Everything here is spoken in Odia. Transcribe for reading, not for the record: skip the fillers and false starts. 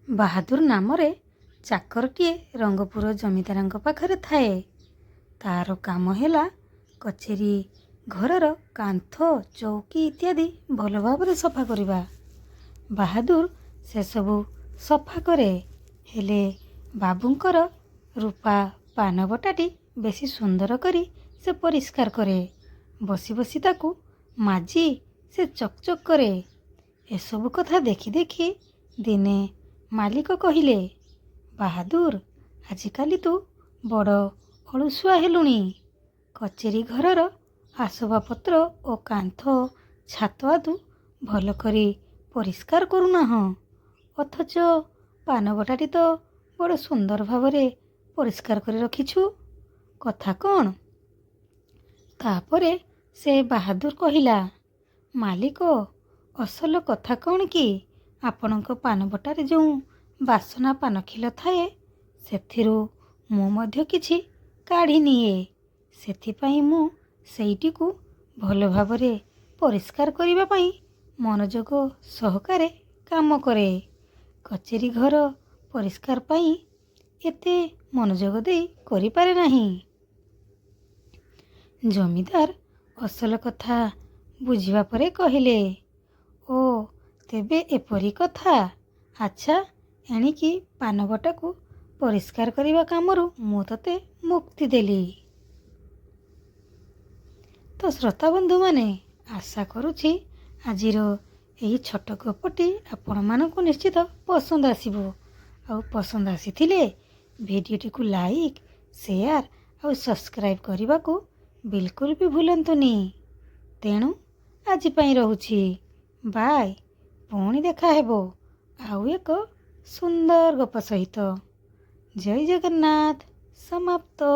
ବାହାଦୁର ନାମରେ ଚାକରଟିଏ ରଙ୍ଗପୁର ଜମିଦାରଙ୍କ ପାଖରେ ଥାଏ। ତାର କାମ ହେଲା କଚେରୀ ଘରର କାନ୍ଥ ଚୌକି ଇତ୍ୟାଦି ଭଲ ଭାବରେ ସଫା କରିବା। ବାହାଦୁର ସେସବୁ ସଫା କରେ। ହେଲେ ବାବୁଙ୍କର ରୂପା ପାନବଟାଟି ବେଶୀ ସୁନ୍ଦର କରି ସେ ପରିଷ୍କାର କରେ। ବସି ବସି ତାକୁ ମାଜି ସେ ଚକଚକ କରେ। ଏସବୁ କଥା ଦେଖି ଦେଖି ଦିନେ ମାଲିକ କହିଲେ, ବାହାଦୁର, ଆଜିକାଲି ତୁ ବଡ଼ ଅଳସୁଆ ହେଲୁଣି। କଚେରୀ ଘରର ଆସବାବପତ୍ର ଓ କାନ୍ଥ ଛାତ ଆଦୁ ଭଲ କରି ପରିଷ୍କାର କରୁନାହଁ। ଅଥଚ ପାନବଟାଟି ତ ବଡ଼ ସୁନ୍ଦର ଭାବରେ ପରିଷ୍କାର କରି ରଖିଛୁ। କଥା କ'ଣ? ତାପରେ ସେ ବାହାଦୁର କହିଲା, ମାଲିକ, ଅସଲ କଥା କ'ଣ କି ଆପଣଙ୍କ ପାନବଟାରେ ଯେଉଁ ବାସନା ପାନଖିଲ ଥାଏ, ସେଥିରୁ ମୁଁ ମଧ୍ୟ କିଛି କାଢ଼ି ନିଏ। ସେଥିପାଇଁ ମୁଁ ସେଇଟିକୁ ଭଲ ଭାବରେ ପରିଷ୍କାର କରିବା ପାଇଁ ମନୋଯୋଗ ସହକାରେ କାମ କରେ। କଚେରୀ ଘର ପରିଷ୍କାର ପାଇଁ ଏତେ ମନୋଯୋଗ ଦେଇ କରିପାରେ ନାହିଁ। ଜମିଦାର ଅସଲ କଥା ବୁଝିବା ପରେ କହିଲେ, ଓ ତେବେ ଏପରି କଥା। ଆଚ୍ଛା, ଏଣିକି ପାନବଟାକୁ ପରିଷ୍କାର କରିବା କାମରୁ ମୁଁ ତୋତେ ମୁକ୍ତି ଦେଲି। ତ ଶ୍ରୋତାବନ୍ଧୁମାନେ, ଆଶା କରୁଛି ଆଜିର ଏହି ଛୋଟ ଗପଟି ଆପଣମାନଙ୍କୁ ନିଶ୍ଚିତ ପସନ୍ଦ ଆସିବ। ଆଉ ପସନ୍ଦ ଆସିଥିଲେ ଭିଡ଼ିଓଟିକୁ ଲାଇକ୍, ସେୟାର ଆଉ ସବସ୍କ୍ରାଇବ୍ କରିବାକୁ ବିଲକୁଲ ବି ଭୁଲନ୍ତୁନି। ତେଣୁ ଆଜି ପାଇଁ ରହୁଛି। ବାଏ। ପୁଣି ଦେଖା ହେବ ଆଉ ଏକ ସୁନ୍ଦର ଗପ ସହିତ। ଜୟ ଜଗନ୍ନାଥ। ସମାପ୍ତ।